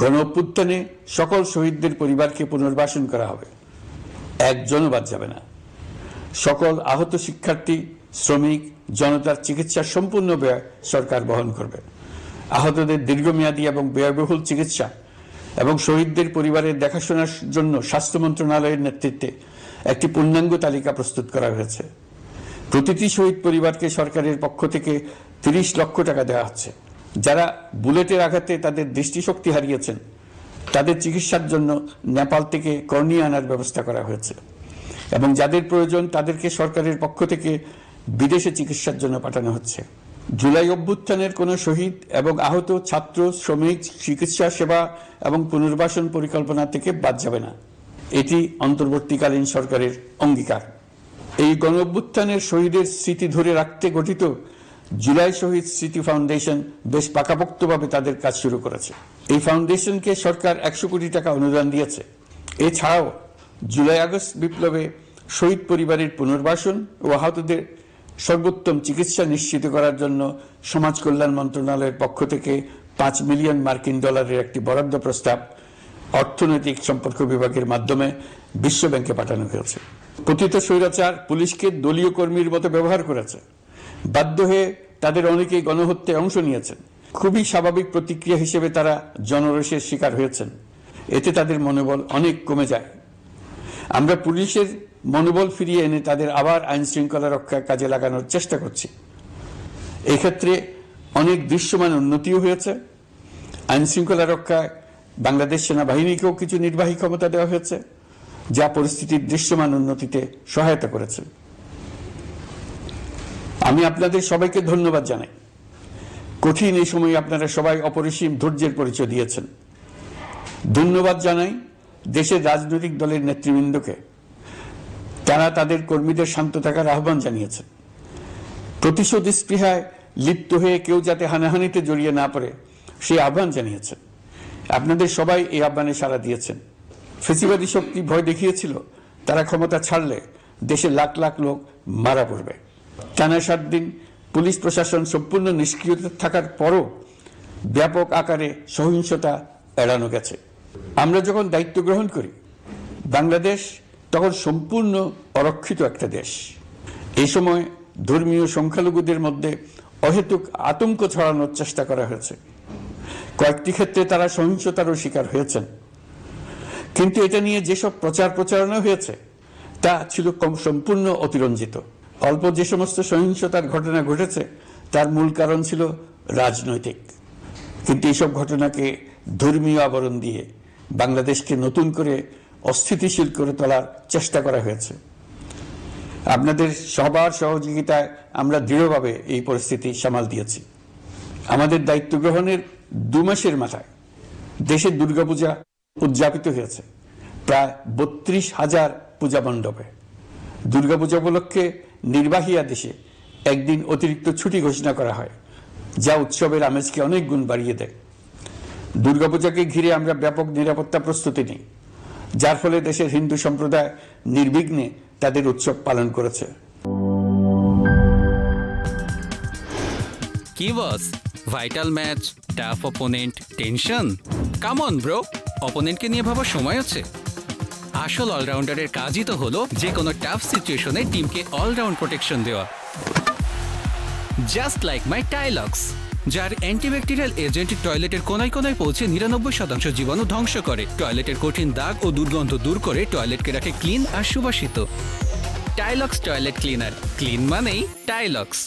গণ অভ্যুত্থানে সকল শহীদদের পরিবারকে পুনর্বাসন করা হবে, একজনও বাদ যাবে না। সকল আহত শিক্ষার্থী, শ্রমিক, জনতার চিকিৎসার সম্পূর্ণ ব্যয় সরকার বহন করবে। আহতদের দীর্ঘমেয়াদী এবং ব্যয়বহুল চিকিৎসা এবং শহীদদের পরিবারের দেখাশোনার জন্য স্বাস্থ্য মন্ত্রণালয়ের নেতৃত্বে একটি পূর্ণাঙ্গ তালিকা প্রস্তুত করা হয়েছে। প্রতিটি শহীদ পরিবারকে সরকারের পক্ষ থেকে 30 লক্ষ টাকা দেওয়া হচ্ছে। যারা বুলেটের আঘাতে তাদের দৃষ্টিশক্তি হারিয়েছেন তাদের চিকিৎসার জন্য নেপাল থেকে কর্নিয়া আনার ব্যবস্থা করা হয়েছে এবং যাদের প্রয়োজন তাদেরকে সরকারের পক্ষ থেকে বিদেশে চিকিৎসার জন্য পাঠানো হচ্ছে। জুলাই অভ্যুত্থানের কোনো শহীদ এবং আহত ছাত্র, শ্রমিক চিকিৎসা সেবা এবং পুনর্বাসন পরিকল্পনা থেকে বাদ যাবে না। এটি অন্তর্বর্তীকালীন সরকারের অঙ্গীকার। এই গণ অভ্যুত্থানের শহীদের স্মৃতি ধরে রাখতে গঠিত জুলাই শহীদ স্মৃতি ফাউন্ডেশন বেশ পাকাপোক্তভাবে তাদের কাজ শুরু করেছে। এই ফাউন্ডেশনকে সরকার 100 কোটি টাকা অনুদান দিয়েছে। এছাড়াও জুলাই আগস্ট বিপ্লবে শহীদ পরিবারের পুনর্বাসন ও আহতদের সর্বোত্তম চিকিৎসা নিশ্চিত করার জন্য সমাজ কল্যাণ মন্ত্রণালয়ের পক্ষ থেকে $5 মিলিয়ন একটি বরাদ্দ প্রস্তাব অর্থনৈতিক সম্পর্ক বিভাগের মাধ্যমে বিশ্ব ব্যাংকে পাঠানো হয়েছে। পতিত স্বৈরাচার পুলিশকে দলীয় কর্মীর মতো ব্যবহার করেছে। বাধ্য হয়ে তাদের অনেকেই গণহত্যায় অংশ নিয়েছেন। খুবই স্বাভাবিক প্রতিক্রিয়া হিসেবে তারা জনরোষের শিকার হয়েছেন। এতে তাদের মনোবল অনেক কমে যায়। আমরা পুলিশের মনোবল ফিরিয়ে এনে তাদের আবার আইন শৃঙ্খলা রক্ষার কাজে লাগানোর চেষ্টা করছি। এক্ষেত্রে অনেক দৃশ্যমান উন্নতিও হয়েছে। আইন শৃঙ্খলা রক্ষায় বাংলাদেশ সেনাবাহিনীকেও কিছু নির্বাহী ক্ষমতা দেওয়া হয়েছে, যা পরিস্থিতির দৃশ্যমান উন্নতিতে সহায়তা করেছে। আমি আপনাদের সবাইকে ধন্যবাদ জানাই। কঠিন এই সময়ে আপনারা সবাই অপরিসীম ধৈর্যের পরিচয় দিয়েছেন। ধন্যবাদ জানাই দেশের রাজনৈতিক দলের নেতৃবৃন্দকে। তারা তাদের কর্মীদের শান্ত থাকার আহ্বান জানিয়েছেন। প্রতিশোধ স্পৃহায় লিপ্ত হয়ে কেউ যাতে হানাহানিতে জড়িয়ে না পড়ে সেই আহ্বান জানিয়েছেন। আপনাদের সবাই এই আহ্বানে সাড়া দিয়েছেন। ফেসিবাদী শক্তি ভয় দেখিয়েছিল তারা ক্ষমতা ছাড়লে দেশে লাখ লাখ লোক মারা পড়বে। টানা 7 দিন পুলিশ প্রশাসন সম্পূর্ণ নিষ্ক্রিয় থাকার পরও ব্যাপক আকারে সহিংসতা এড়ানো গেছে। আমরা যখন দায়িত্ব গ্রহণ করি বাংলাদেশ তখন সম্পূর্ণ অরক্ষিত একটা দেশ। এই সময় ধর্মীয় সংখ্যালঘুদের মধ্যে অহেতুক আতঙ্ক ছড়ানোর চেষ্টা করা হয়েছে। কয়েকটি ক্ষেত্রে তারা সহিংসতারও শিকার হয়েছেন। কিন্তু এটা নিয়ে যেসব প্রচারণা হয়েছে তা ছিল সম্পূর্ণ অতিরঞ্জিত। অল্প যে সমস্ত সহিংসতার ঘটনা ঘটেছে তার মূল কারণ ছিল রাজনৈতিক। কিন্তু এইসব ঘটনাকে ধর্মীয় আবরণ দিয়ে বাংলাদেশকে নতুন করে অস্থিতিশীল করে তোলার চেষ্টা করা হয়েছে। আপনাদের সবার সহযোগিতায় আমরা দৃঢ়ভাবে এই পরিস্থিতি সামাল দিয়েছি। আমাদের দায়িত্ব গ্রহণের 2 মাসের মাথায় দেশের দুর্গাপূজা উদযাপিত হয়েছে প্রায় 32,000 পূজা মণ্ডপে। দুর্গাপূজা উপলক্ষে নির্বাহী আদেশে একদিন অতিরিক্ত ছুটি ঘোষণা করা হয়, যা উৎসবের আমেজকে অনেক গুণ বাড়িয়ে দেয়। দুর্গাপূজাকে ঘিরে আমরা ব্যাপক নিরাপত্তা প্রস্তুতি নিই, যার ফলে দেশের হিন্দু সম্প্রদায় নির্বিঘ্নে তাদের উৎসব পালন করেছে। কি boss, vital match, tough opponent, tension? Come on bro, অপোনেন্টকে নিয়ে ভাবার সময় আছে। আসল অলরাউন্ডারের কাজই তো হলো যে কোনো টাফ সিচুয়েশনে টিমকে অলরাউন্ড প্রোটেকশন দেওয়া। জাস্ট লাইক মাই টাইলক্স, যার অ্যান্টিব্যাকটেরিয়াল এজেন্ট টয়লেটের কোনায় কোনায় পৌঁছে 99% জীবাণু ধ্বংস করে, টয়লেটের কঠিন দাগ ও দুর্গন্ধ দূর করে টয়লেটকে রাখে ক্লিন আর সুবাসিত। টাইলক্স টয়লেট ক্লিনার, ক্লিন মানেই টাইলক্স।